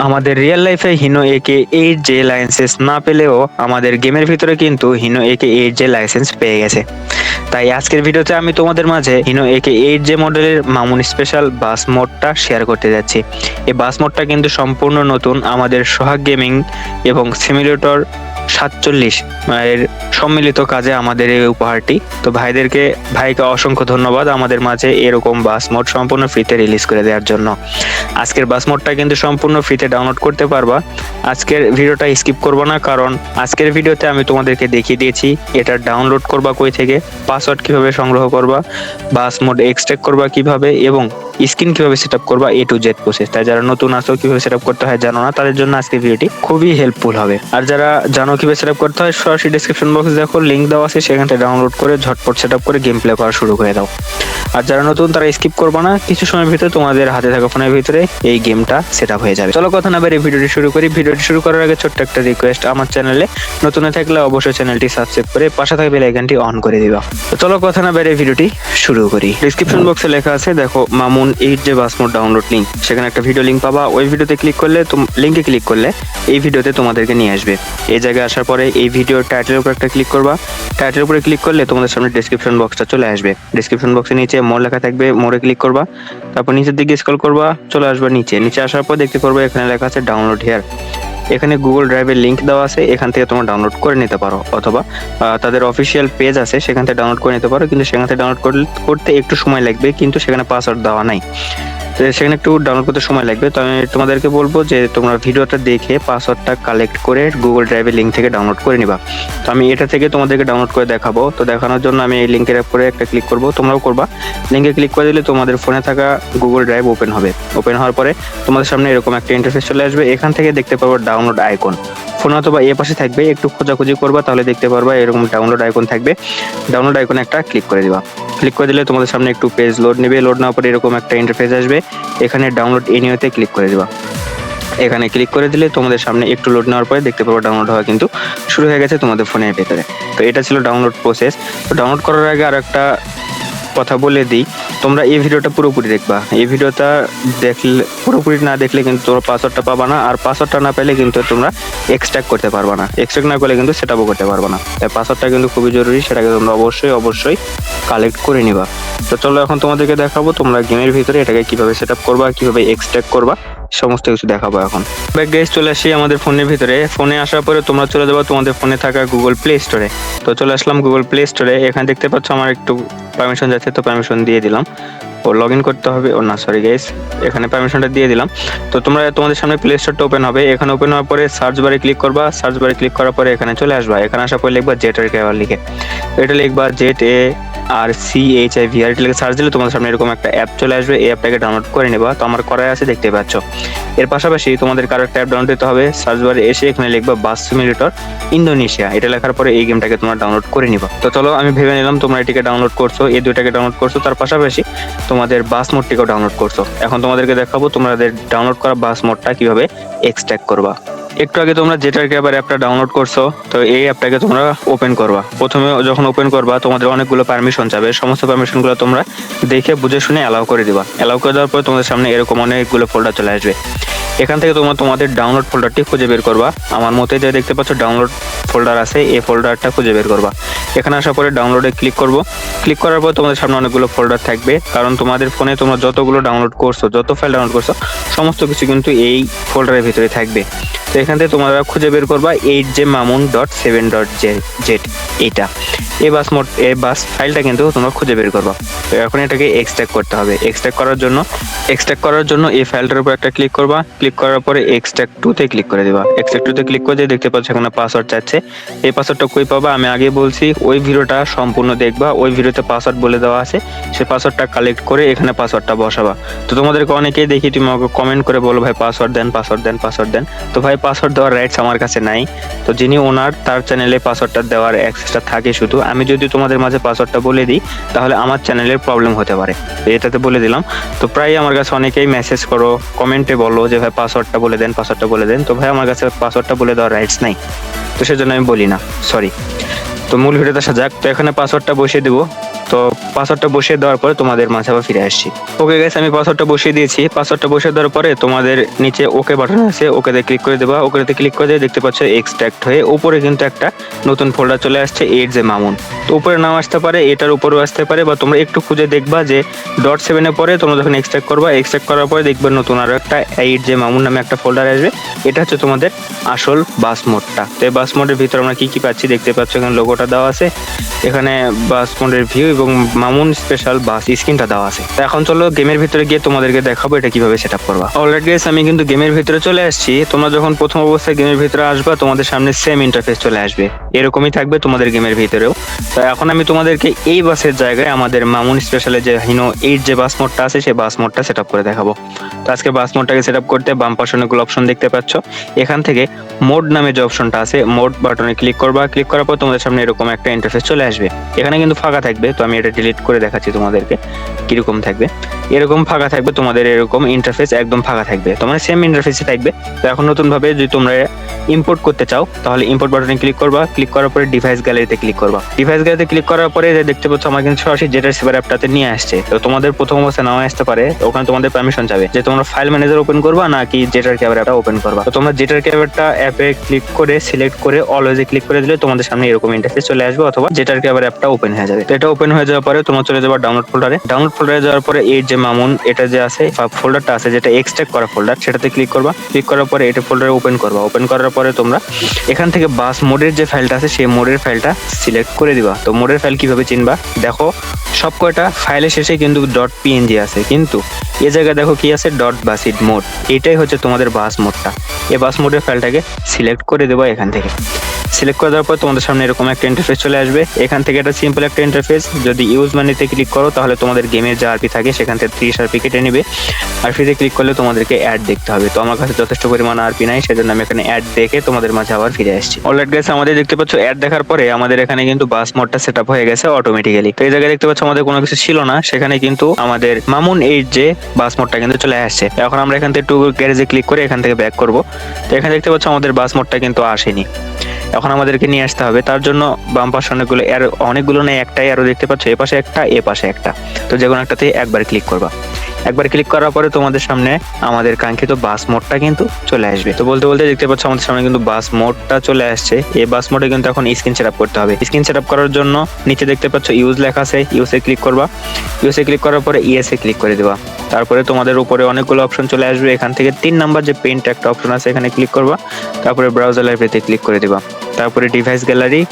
আমাদের রিয়েল লাইফে হিনো একে 8J লাইসেন্স না পেলেও আমাদের গেমের ভিতরে কিন্তু হিনো একে 8J লাইসেন্স পেয়ে গেছে। তাই আজকের ভিডিওতে আমি তোমাদের মাঝে হিনো একে 8J মডেলের মামুন স্পেশাল বাস মোডটা শেয়ার করতে যাচ্ছি। এই বাস মোডটা কিন্তু সম্পূর্ণ নতুন আমাদের সোহাগ গেমিং এবং সিমুলেটর 47 এর সম্মিলিত কাজে আমাদের এই উপহারটি। তো ভাইকে অসংখ্য ধন্যবাদ আমাদের মাঝে এরকম বাস মোড সম্পূর্ণ ফ্রিতে রিলিজ করে দেওয়ার জন্য। আজকের বাস মোডটা কিন্তু সম্পূর্ণ ফ্রিতে ডাউনলোড করতে পারবা। আজকের ভিডিওটা স্কিপ করবো না, কারণ আজকের ভিডিওতে আমি তোমাদেরকে দেখিয়ে দিয়েছি এটা ডাউনলোড করবা কই থেকে, পাসওয়ার্ড কিভাবে সংগ্রহ করবা, বাস মোড এক্সট্রাক্ট করবা কিভাবে এবং স্ক্রিন কিভাবে সেটআপ করবা, A to Z প্রসেস। তাই যারা নতুন আসো কিভাবে সেটআপ করতে হয় জানো না, তাদের জন্য আজকের ভিডিওটি খুবই হেল্পফুল হবে। আর যারা জানো কিভাবে সেটআপ করতে হয়, সরাসরি ডেসক্রিপশন বক্সে দেখো লিংক দেওয়া আছে, সেখান থেকে ডাউনলোড করে ঝটপট সেটআপ করে গেম প্লে করা শুরু করে দাও। আর যারা নতুন তারা স্কিপ করবা না, কিছু সময়ের ভিতরে তোমাদের হাতে থাকা ফোনের ভিতরে এই গেমটা সেটআপ হয়ে যাবে। চলো কথা না বেরিয়ে ভিডিওটি শুরু করি। ভিডিওটি শুরু করার আগে ছোট্ট একটা রিকোয়েস্ট, আমার চ্যানেলে নতুন থাকলে অবশ্যই চ্যানেলটি সাবস্ক্রাইব করে পাশে থাকা বেল আইকনটি অন করে দিবা। তো চলো কথা না বেরিয়ে ভিডিওটি শুরু করি। ডেসক্রিপশন বক্সে লেখা আছে দেখো মামুন 8J বাস মোড ডাউনলোড লিংক, সেখানে একটা ভিডিও লিংক পাবা। ওই ভিডিওতে ক্লিক করলে লিংকে ক্লিক করলে এই ভিডিওতে তোমাদেরকে নিয়ে আসবে। এই জায়গায় আসার পরে এই ভিডিওর টাইটেলের উপর একটা ক্লিক করবা। টাইটেলের উপরে ক্লিক করলে তোমাদের সামনে ডেসক্রিপশন বক্সটা চলে আসবে। ডেসক্রিপশন বক্সের নিচে মোর লেখা থাকবে, মোরে ক্লিক করবা। তারপর নিচের দিকে স্ক্রল করবা, চলে আসবা নিচে আসার পর দেখতে পারবে এখানে লেখা আছে ডাউনলোড হিয়ার। এখানে গুগল ড্রাইভের লিংক দেওয়া আছে, এখান থেকে তোমরা ডাউনলোড করে নিতে পারো, অথবা তাদের অফিসিয়াল পেজ আছে সেখান থেকে ডাউনলোড করে নিতে পারো। কিন্তু সেখান থেকে ডাউনলোড করতে একটু সময় লাগবে, কিন্তু সেখানে পাসওয়ার্ড দেওয়া নাই, তো সেখানে একটু ডাউনলোড করতে সময় লাগবে। তো আমি তোমাদেরকে বলবো যে তোমরা ভিডিওটা দেখে পাসওয়ার্ডটা কালেক্ট করে গুগল ড্রাইভের লিংক থেকে ডাউনলোড করে নিবা। তো আমি এটা থেকে তোমাদেরকে ডাউনলোড করে দেখাবো। তো দেখানোর জন্য আমি এই লিংকের উপরে একটা ক্লিক করব, তোমরাও করবা। লিংকে ক্লিক করে দিলে তোমাদের ফোনে থাকা গুগল ড্রাইভ ওপেন হবে। ওপেন হওয়ার পরে তোমাদের সামনে এরকম একটা ইন্টারফেস চলে আসবে। এখান থেকে দেখতে পাবো ডাউনলোড আইকন, ফোন অথবা এ পাশে থাকবে, একটু খোঁজাখুঁজি করবা তাহলে দেখতে পারবা এরকম ডাউনলোড আইকন থাকবে। ডাউনলোড আইকনে একটা ক্লিক করে দিবা। ক্লিক করে দিলে তোমাদের সামনে একটু পেজ লোড নেবে। লোড নেওয়ার পরে এরকম একটা ইন্টারফেস আসবে, এখানে ডাউনলোড এনিওতে ক্লিক করে দিবা। এখানে ক্লিক করে দিলে তোমাদের সামনে একটু লোড নেওয়ার পরে দেখতে পারো ডাউনলোড হওয়া কিন্তু শুরু হয়ে গেছে তোমাদের ফোনের ভেতরে। তো এটা ছিল ডাউনলোড প্রসেস। তো ডাউনলোড করার আগে আর একটা কথা বলে দিই, তোমরা এই ভিডিওটা পুরোপুরি দেখবা। এই ভিডিওটা দেখলে পুরোপুরি না দেখলে কিন্তু তোমরা পাসওয়ার্ডটা পাবা না, আর পাসওয়ার্ডটা না পেলে কিন্তু তোমরা এক্সট্রাক্ট করতে পারবা না। এক্সট্রাক্ট না করলে কিন্তু সেটআপও করতে পারবা না। তাই পাসওয়ার্ডটা কিন্তু খুবই জরুরি, সেটাকে তোমরা অবশ্যই কালেক্ট করে নিবা। তো চলো এখন তোমাদেরকে দেখাবো তোমরা গেমের ভিতরে এটাকে কিভাবে সেটআপ করবা, কিভাবে এক্সট্রাক্ট করবা, সমস্ত কিছু দেখাবো এখন। ব্যাক গাইস, চলে আসি আমাদের ফোনের ভিতরে। ফোনে আসার পরে তোমরা চলে যাবো তোমাদের ফোনে থাকা গুগল প্লে স্টোরে। তো চলে আসলাম গুগল প্লে স্টোরে। এখানে দেখতে পাচ্ছ আমার একটু পারমিশন যাচ্ছে, তো পারমিশন দিয়ে দিলাম। ও লগ ইন করতে হবে, ও না সরি গাইস, এখানে পারমিশনটা দিয়ে দিলাম। তো তোমাদের সামনে প্লে স্টোরটা ওপেন হবে। এখানে ওপেন হওয়ার পরে সার্চ বারে ক্লিক করবা। সার্চ বারে ক্লিক করার পরে এখানে চলে আসবা। এখানে আসার পরে লিখবা জেট আর কেআর লিখে, এটা লিখবা ZARCHIVR, এটা লিখে সার্চ দিলে তোমাদের সামনে এরকম একটা অ্যাপ চলে আসবে। এই অ্যাপটাকে ডাউনলোড করে নেবা। তো আমার করাই আছে, দেখতে পাচ্ছ। এর পাশাপাশি তোমাদের কারো একটা অ্যাপ ডাউনলোড দিতে হবে। সার্চ বারে এসে এখানে লিখবা বাস সিমুলেটর ইন্দোনেশিয়া, এটা লেখার পরে এই গেমটাকে তোমরা ডাউনলোড করে নিবা। তো চলো আমি ভেবে নিলাম তোমরা এটিকে ডাউনলোড করছো, এই দুইটাকে ডাউনলোড করছো, তার পাশাপাশি তোমাদের বাস মোডটিকেও ডাউনলোড করছো। এখন তোমাদেরকে দেখাবো তোমাদের ডাউনলোড করা বাস মোডটা কিভাবে এক্সট্রাক্ট করবা। একটু আগে তোমরা জেটার ক্যাবার অ্যাপটা ডাউনলোড করছো, তো এই অ্যাপটাকে তোমরা ওপেন করবা। প্রথমে যখন ওপেন করবা তোমাদের অনেকগুলো পারমিশন চাবে, সমস্ত পারমিশনগুলো তোমরা দেখে বুঝে শুনে অ্যালাউ করে দিবা। অ্যালাউ করে দেওয়ার পর তোমাদের সামনে এরকম অনেকগুলো ফোল্ডার চলে আসবে। এখান থেকে তোমরা তোমাদের ডাউনলোড ফোল্ডারটি খুঁজে বের করবা। আমার মতে যে দেখতে পাচ্ছ ডাউনলোড ফোল্ডার আছে, এই ফোল্ডারটা খুঁজে বের করবা। এখানে আসার পরে ডাউনলোডে ক্লিক করবো। ক্লিক করার পর তোমাদের সামনে অনেকগুলো ফোল্ডার থাকবে, কারণ তোমাদের ফোনে তোমরা যতগুলো ডাউনলোড করছো, যত ফাইল ডাউনলোড করছো, সমস্ত কিছু কিন্তু এই ফোল্ডারের ভিতরে থাকবে। তো এখান থেকে তোমরা খুঁজে বের করবা 8jmamun.7.z, এটা এই বাস ফাইলটা কিন্তু তোমরা খুঁজে বের করবা। তো এখন এটাকে এক্সট্রাক্ট করতে হবে। এক্সট্রাক্ট করার জন্য এই ফাইলটার উপর একটা ক্লিক করবা। ক্লিক করার পরে এক্সট্রাক্ট টুতে ক্লিক করে দিবা। এক্সট্রাক্ট টুতে ক্লিক করে দিয়ে দেখতে পাচ্ছ এখানে পাসওয়ার্ড চাচ্ছে। এই পাসওয়ার্ডটা কই পাবা, আমি আগে বলছি, ওই ভিডিওটা সম্পূর্ণ দেখবা। ওই ভিডিওতে পাসওয়ার্ড বলে দেওয়া আছে, সেই পাসওয়ার্ডটা কালেক্ট করে এখানে পাসওয়ার্ডটা বসাবা। তো তোমাদেরকে অনেকেই দেখি তুমি আমাকে কমেন্ট করে বলো ভাই পাসওয়ার্ড দেন। তো ভাই পাসওয়ার্ড দেওয়ার রাইটস আমার কাছে নাই। তো যিনি ওনার, তার চ্যানেলে পাসওয়ার্ডটা দেওয়ার অ্যাক্সেসটা থাকে শুধু। আমি যদি তোমাদের মাঝে পাসওয়ার্ডটা বলে দিই তাহলে আমার চ্যানেলের প্রবলেম হতে পারে, এটাতে বলে দিলাম। তো প্রায় আমার কাছে অনেকেই মেসেজ করো, কমেন্টে বলো যে ভাই পাসওয়ার্ডটা বলে দেন। তো ভাই আমার কাছে পাসওয়ার্ডটা বলে দেওয়ার রাইটস নাই, তো সেজন্য আমি বলি না, সরি। তো মূল ভিডিওতে আসা যাক। তো এখানে পাসওয়ার্ডটা বসিয়ে দেবো। তো পাসওয়ার্ডটা বসিয়ে দেওয়ার পরে তোমাদের মাঝে আবার ফিরে আসছি। ওকে গাইস, আমি পাসওয়ার্ডটা বসিয়ে দিয়েছি। পাসওয়ার্ডটা বসিয়ে দেওয়ার পরে তোমাদের নিচে ওকে বাটন আছে, ওকেতে ক্লিক করে দেবা। ওকেতে ক্লিক করে দিয়ে দেখতে পাচ্ছ এক্সট্রাক্ট হয়ে উপরে কিন্তু একটা নতুন ফোল্ডার চলে আসছে, এইট জে মামুন। তো উপরে নাও আসতে পারে, এটার উপরেও আসতে পারে, বা তোমরা একটু খুঁজে দেখবা যে .7 পরে তোমরা যখন এক্সট্রাক্ট করবা, এক্সট্রাক্ট করার পরে দেখবে নতুন আরো একটা এইট জে মামুন নামে একটা ফোল্ডার আসবে। এটা হচ্ছে তোমাদের আসল বাস মোডটা। তো এই বাস মোডের ভিতরে আমরা কি কি পাচ্ছি দেখতে পাচ্ছ, এখানে লোগোটা দেওয়া আছে, এখানে বাস মোডের ভিউ এবং মামুন স্পেশাল বাস স্ক্রিনটা দেওয়া আছে। তো এখন চলো গেমের ভিতরে গিয়ে তোমাদেরকে দেখাবো এটা কিভাবে সেটআপ করবা। অলরেডি গাইস, আমি কিন্তু গেমের ভিতরে চলে আসছি। তোমরা যখন প্রথম অবস্থায় গেমের ভিতরে আসবা, তোমাদের সামনে সেম ইন্টারফেস চলে আসবে, এরকমই থাকবে তোমাদের গেমের ভিতরেও। তো এখন আমি তোমাদেরকে এই বাসের জায়গায় আমাদের মামুন স্পেশালে যে হিনো 8 যে বাস মোডটা আছে সেই বাস মোডটা সেটআপ করে দেখাবো। তো আজকে বাস মোডটাকে সেটআপ করতে বাম পাশে অনেকগুলো অপশন দেখতে পাচ্ছ, এখান থেকে মোড নামে যে অপশনটা আছে মোড বাটনে ক্লিক করবা। ক্লিক করার পর তোমাদের সামনে এরকম একটা ইন্টারফেস চলে আসবে। এখানে কিন্তু ফাঁকা থাকবে, তো আমি এটা ডিলিট করে দেখাচ্ছি তোমাদেরকে কিরকম থাকবে। এরকম ফাঁকা থাকবে, তোমাদের এরকম ইন্টারফেস একদম ফাঁকা থাকবে, তোমার সেম ইন্টারফেসে থাকবে। তো এখন নতুন ভাবে যদি তোমরা ইম্পোর্ট করতে চাও তাহলে ইম্পোর্ট বাটনে ক্লিক করবা। ক্লিক করার পরে ডিভাইস গ্যালারিতে ক্লিক করবা। ডিভাইস গ্যালারিতে ক্লিক করার পরে দেখতে পাচ্ছ আমার কিন্তু সরাসরি জেটার সেভার অ্যাপটাতে নিয়ে আসছে। তো তোমাদের প্রথম অবস্থায় নাও আসতে পারে, ওখানে তোমাদের পারমিশন চাবে যে তোমরা ফাইল ম্যানেজার ওপেন করবা নাকি জেটার ক্যামেরা অ্যাপটা ওপেন করবা। তো তোমরা জেটার ক্যামেরাটা অ্যাপে ক্লিক করে সিলেক্ট করে অলওয়েজে ক্লিক করে দিলে তোমাদের সামনে এরকম ইন্টারফেস চলে আসবে, অথবা জেটার ক্যামেরা অ্যাপটা ওপেন হয়ে যাবে। তো এটা ওপেন হয়ে যাওয়ার পরে তোমরা চলে যাবে ডাউনলোড ফোল্ডারে। ডাউনলোড ফোল্ডারে যাওয়ার পরে এই যে মামুন এটা যে আছে ফোল্ডারটা আছে যেটা এক্সট্রাক্ট করা ফোল্ডার, সেটাতে ক্লিক করবা। ক্লিক করার পরে এটা ফোল্ডারে ওপেন করবা। ওপেন করার পরে তোমরা এখান থেকে বাস মোডের যে ফাইলটা আছে সেই মোডের ফাইলটা সিলেক্ট করে দিবা। তো মোডের ফাইল কিভাবে চিনবা, দেখো সব কয়টা ফাইলের শেষে কিন্তু .png আছে, কিন্তু এই জায়গায় দেখো কি আছে .basid মোড। এটাই হচ্ছে তোমাদের বাস মোডটা। এই বাস মোডের ফাইলটাকে সিলেক্ট করে দেবা। এখান থেকে সিলেক্ট করে দেওয়ার পর তোমাদের সামনে এরকম একটা ইন্টারফেস চলে আসবে। এখান থেকে একটা সিম্পল একটা ইন্টারফেস, যদি ইউজ মানিতে ক্লিক করো তাহলে তোমাদের গেমের যে আরপি থাকে সেখান থেকে 30 আরপি কেটে নেবে। আরপিতে ক্লিক করলে তোমাদেরকে অ্যাড দেখতে হবে। তো আমার কাছে যথেষ্ট পরিমাণ আরপি নাই, সেজন্য আমি এখানে অ্যাড দেখে তোমাদের মাঝে আবার ফিরে আসছি। অলরেডি গাইস, আমাদের দেখতে পাচ্ছ অ্যাড দেখার পরে আমাদের এখানে কিন্তু বাস মোডটা সেটআপ হয়ে গেছে অটোমেটিক্যালি। তো এই জায়গায় দেখতে পাচ্ছ আমাদের কোনো কিছু ছিল না, সেখানে কিন্তু আমাদের মামুন 8 যে বাস মোডটা কিন্তু চলে আসছে। এখন আমরা এখান থেকে টু গ্যারেজে ক্লিক করে এখান থেকে ব্যাক করব। তো এখানে দেখতে পাচ্ছ আমাদের বাস মোডটা কিন্তু আসেনি, এখন আমাদেরকে নিয়ে আসতে হবে। তার জন্য বাম পাশে অনেকগুলো নেই, একটাই আরো দেখতে পাচ্ছ, এ পাশে একটা এ পাশে একটা। তো যে কোনো একটাতে একবার ক্লিক করবা। একবার ক্লিক করার পরে তোমাদের সামনে আমাদের কাঙ্ক্ষিত বাস মোডটা কিন্তু চলে আসবে। তো বলতে বলতে দেখতে পাচ্ছ আমাদের সামনে কিন্তু বাস মোডটা চলে আসছে। এই বাস মোডে কিন্তু এখন স্ক্রিন সেটআপ করতে হবে। স্ক্রিন সেটআপ করার জন্য নিচে দেখতে পাচ্ছ ইউজ লেখা আছে, ইউজে ক্লিক করবা। ইউজে ক্লিক করার পরে ইএসএ ক্লিক করে দেবা। তারপরে তোমাদের উপরে অনেকগুলো অপশন চলে আসবে। এখান থেকে 3 নাম্বার যে পেইন্ট একটা অপশন আছে এখানে ক্লিক করবা। তারপরে ব্রাউজার লাইব্রেরিতে ক্লিক করে দিবা। তারপরে ডিভাইস গ্যালারি,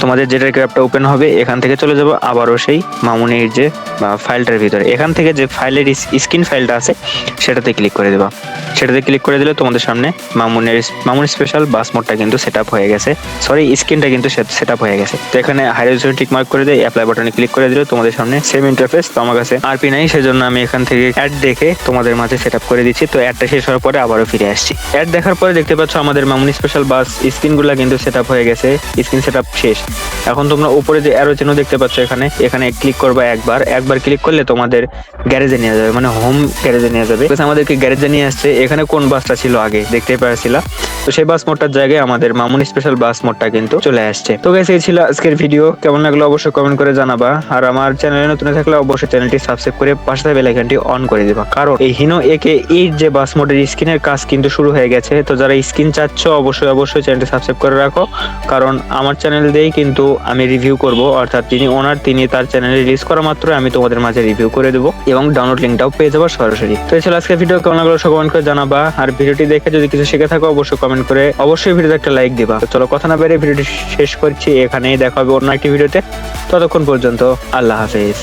তোমাদের যেটার অ্যাপটা ওপেন হবে এখান থেকে চলে যাবো আবারও সেই মামুনের যে ফাইলটার ভিতরে। এখান থেকে যে ফাইলের স্ক্রিন ফাইলটা আছে সেটাতে ক্লিক করে দেবা। সেটাতে ক্লিক করে দিলে তোমাদের সামনে মামুন স্পেশাল বাস মোডটা কিন্তু সেটআপ হয়ে গেছে, সরি স্ক্রিনটা কিন্তু সেটআপ হয়ে গেছে। তো এখানে হাই রেজোলিউশন টিক মার্ক করে দিয়ে অ্যাপ্লাই বাটনে ক্লিক করে দিলে তোমাদের সামনে সেম ইন্টারফেস। তো আমার কাছে আরপি নাই, সেজন্য আমি এখান থেকে অ্যাড দেখে তোমাদের মাঝে সেটআপ করে দিচ্ছি। তো অ্যাডটা শেষ হওয়ার পরে আবারও ফিরে আসছি। অ্যাড দেখার পরে দেখতে পাচ্ছ আমাদের মামুন স্পেশাল বাস স্ক্রিনগুলো কিন্তু সেটআপ হয়ে গেছে, স্ক্রিন সেটআপ শেষ। এখন তোমরা উপরে যে অ্যারো চিহ্ন দেখতে পাচ্ছ এখানে ক্লিক করবা। একবার ক্লিক করলে তোমাদের গ্যারেজে নিয়ে যাবে, মানে হোম গ্যারেজে নিয়ে যাবে। আমাদেরকে গ্যারেজে নিয়ে আসছে। এখানে কোন বাসটা ছিল আগে দেখতে পাচ্ছিলা, তো সেই বাস মোডটার জায়গায় আমাদের মামুন স্পেশাল বাস মোডটা কিন্তু চলে আসছে। তো গাইস, এই ছিল আজকের ভিডিও। কেমন লাগলো অবশ্যই কমেন্ট করে জানাবা। আর আমার চ্যানেলে নতুন থাকলে অবশ্যই চ্যানেলটি সাবস্ক্রাইব করে পাশে থাকা বেল আইকনটি অন করে দিবা, কারণ এই হিনো একে 8 যে বাস মোডের স্ক্রিনের কাজ কিন্তু শুরু হয়ে গেছে। তো যারা স্ক্রিন চাচ্ছ অবশ্যই চ্যানেলটি সাবস্ক্রাইব করে রাখো, কারণ আমার চ্যানেল দিয়েই কিন্তু আমি রিভিউ করব, অর্থাৎ তিনি তার চ্যানেলে রিলিজ করা মাত্র আমি তোমাদের মাঝে রিভিউ করে দেবো এবং ডাউনলোড লিঙ্কটাও পেয়ে যাবো সরাসরি। তো এই ছিল আজকের ভিডিও। কেমন লাগলো কমেন্ট করে জানাবা। আর ভিডিওটি দেখে যদি কিছু শিখে থাকো অবশ্যই কমেন্ট করে অবশ্যই ভিডিওতে একটা লাইক দিবা। তো চলো কথা না বেরিয়ে ভিডিওটি শেষ করছি এখানেই, দেখা হবে অন্য একটি ভিডিওতে। ততক্ষণ পর্যন্ত আল্লাহ হাফেজ।